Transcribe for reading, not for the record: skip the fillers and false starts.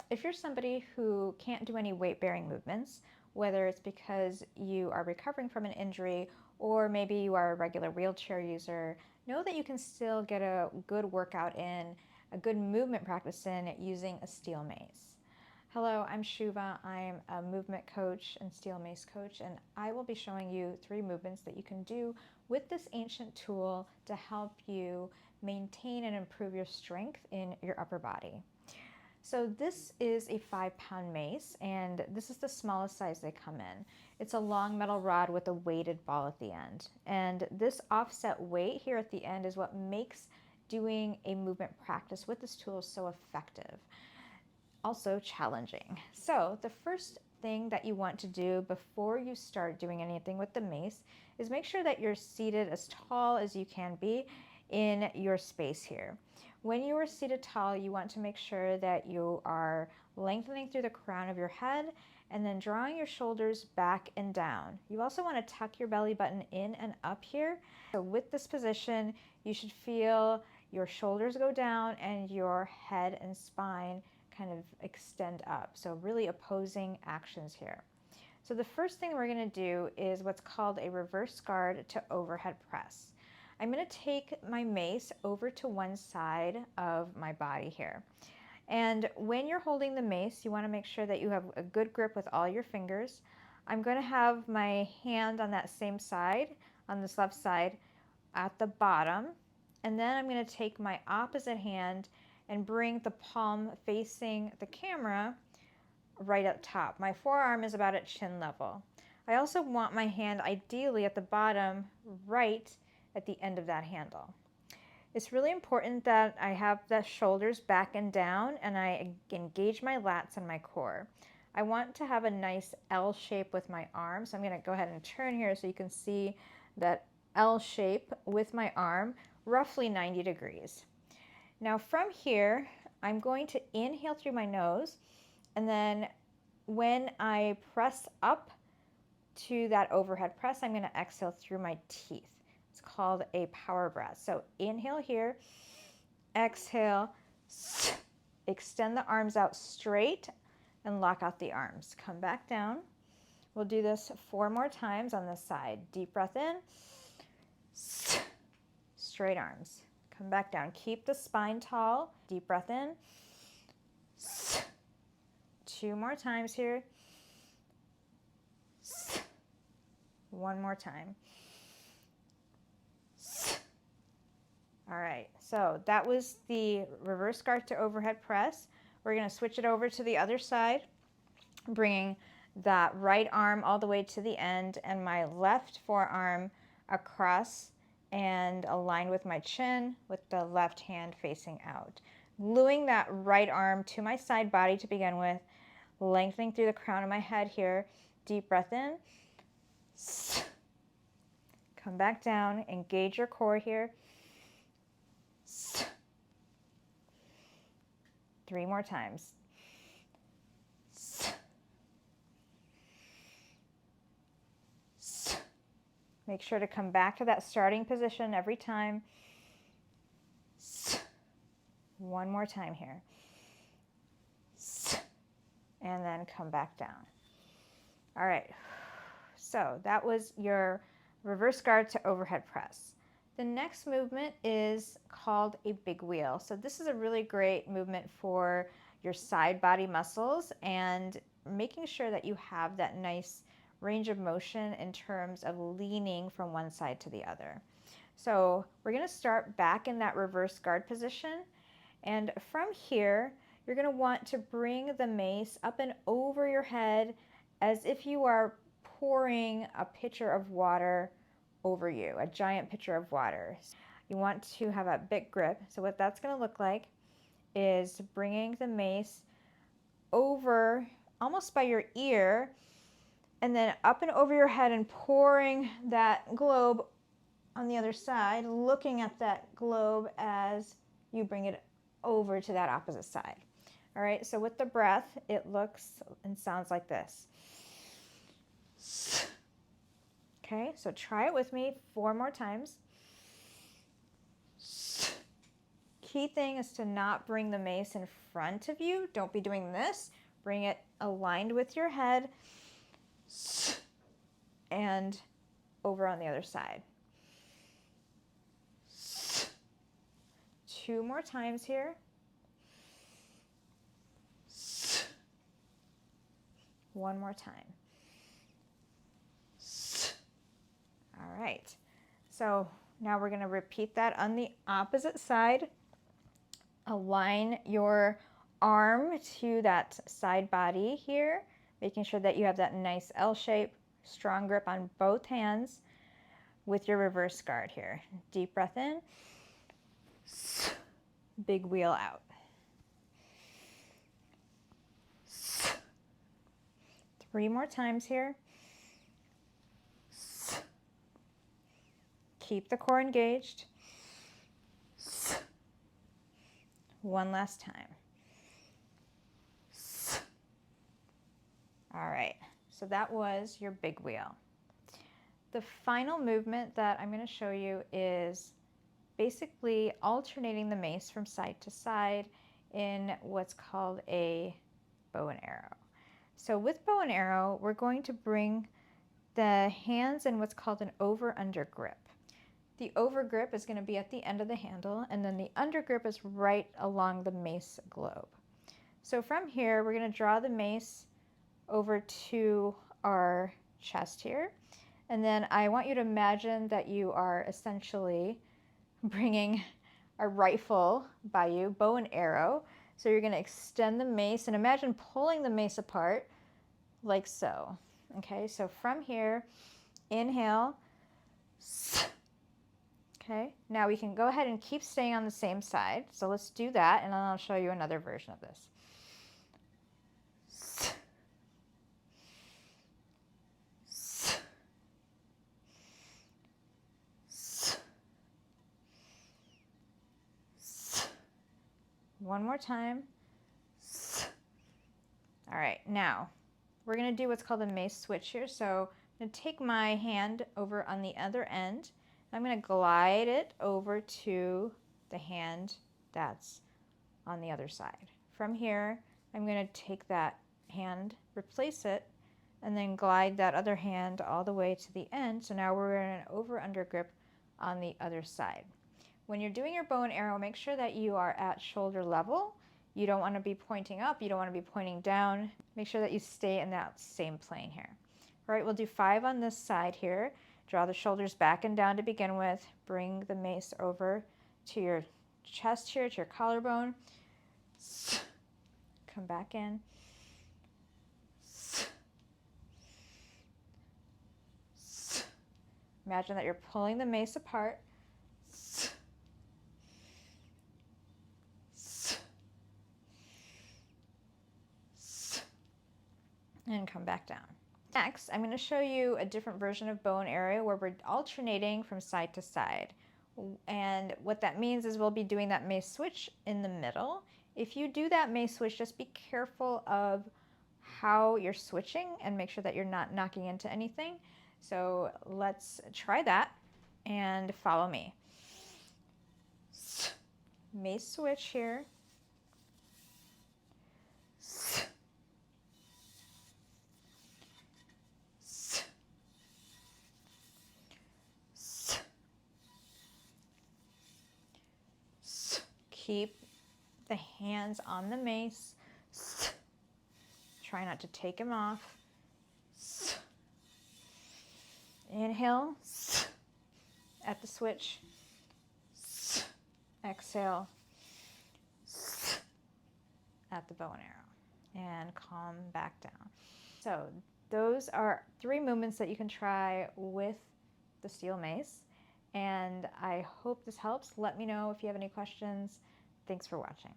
If you're somebody who can't do any weight-bearing movements, whether it's because you are recovering from an injury or maybe you are a regular wheelchair user, know that you can still get a good workout in, a good movement practice in using a steel mace. Hello, I'm Shuva. I'm a movement coach and steel mace coach, and I will be showing you 3 movements that you can do with this ancient tool to help you maintain and improve your strength in your upper body. So this is a 5-pound mace, and this is the smallest size they come in. It's a long metal rod with a weighted ball at the end. And this offset weight here at the end is what makes doing a movement practice with this tool so effective. Also challenging. So the first thing that you want to do before you start doing anything with the mace is make sure that you're seated as tall as you can be in your space here. When you are seated tall, you want to make sure that you are lengthening through the crown of your head and then drawing your shoulders back and down. You also want to tuck your belly button in and up here. So with this position, you should feel your shoulders go down and your head and spine kind of extend up. So really opposing actions here. So the first thing we're going to do is what's called a reverse guard to overhead press. I'm going to take my mace over to one side of my body here. And when you're holding the mace, you want to make sure that you have a good grip with all your fingers. I'm going to have my hand on that same side, on this left side, at the bottom. And then I'm going to take my opposite hand and bring the palm facing the camera right up top. My forearm is about at chin level. I also want my hand ideally at the bottom right at the end of that handle. It's really important that I have the shoulders back and down and I engage my lats and my core. I want to have a nice L shape with my arm, so I'm going to go ahead and turn here so you can see that L shape with my arm, roughly 90 degrees. Now from here, I'm going to inhale through my nose, and then when I press up to that overhead press, I'm going to exhale through my teeth. It's called a power breath. So inhale here, exhale, extend the arms out straight and lock out the arms. Come back down. We'll do this 4 more times on this side. Deep breath in, straight arms. Come back down. Keep the spine tall. Deep breath in. 2 more times here. 1 more time. All right, so that was the reverse guard to overhead press. We're going to switch it over to the other side, bringing that right arm all the way to the end and my left forearm across and aligned with my chin with the left hand facing out. Gluing that right arm to my side body to begin with, lengthening through the crown of my head here. Deep breath in. Come back down, engage your core here. 3 more times. Make sure to come back to that starting position every time. 1 more time here. And then come back down. All right, so that was your reverse guard to overhead press. The next movement is called a big wheel. So this is a really great movement for your side body muscles and making sure that you have that nice range of motion in terms of leaning from one side to the other. So we're going to start back in that reverse guard position, and from here you're going to want to bring the mace up and over your head as if you are pouring a pitcher of water over you, a giant pitcher of water. You want to have a big grip. So what that's going to look like is bringing the mace over almost by your ear and then up and over your head and pouring that globe on the other side, looking at that globe as you bring it over to that opposite side. All right, so with the breath, it looks and sounds like this. Okay, so try it with me 4 more times. Key thing is to not bring the mace in front of you. Don't be doing this. Bring it aligned with your head and over on the other side. 2 more times here. One more time. All right. So now we're going to repeat that on the opposite side. Align your arm to that side body here, making sure that you have that nice L shape, strong grip on both hands with your reverse guard here. Deep breath in, big wheel out. 3 more times here. Keep the core engaged. One last time. All right, so that was your big wheel. The final movement that I'm going to show you is basically alternating the mace from side to side in what's called a bow and arrow. So with bow and arrow, we're going to bring the hands in what's called an over-under grip. The over grip is going to be at the end of the handle, and then the under grip is right along the mace globe. So from here, we're going to draw the mace over to our chest here. And then I want you to imagine that you are essentially bringing a rifle by you, bow and arrow. So you're going to extend the mace and imagine pulling the mace apart like so. Okay, so from here, inhale. Okay, now we can go ahead and keep staying on the same side. So let's do that, and then I'll show you another version of this. One more time. All right, now we're going to do what's called a mace switch here. So I'm going to take my hand over on the other end. I'm going to glide it over to the hand that's on the other side. From here, I'm going to take that hand, replace it, and then glide that other hand all the way to the end. So now we're in an over-under grip on the other side. When you're doing your bow and arrow, make sure that you are at shoulder level. You don't want to be pointing up, you don't want to be pointing down. Make sure that you stay in that same plane here. All right, we'll do 5 on this side here. Draw the shoulders back and down to begin with. Bring the mace over to your chest here, to your collarbone. Come back in. Imagine that you're pulling the mace apart. And come back down. Next, I'm going to show you a different version of bow and arrow where we're alternating from side to side. And what that means is we'll be doing that mace switch in the middle. If you do that mace switch, just be careful of how you're switching and make sure that you're not knocking into anything. So let's try that and follow me. Mace switch here. Keep the hands on the mace. Try not to take them off. Inhale at the switch. Exhale at the bow and arrow. And calm back down. So those are 3 movements that you can try with the steel mace. And I hope this helps. Let me know if you have any questions. Thanks for watching.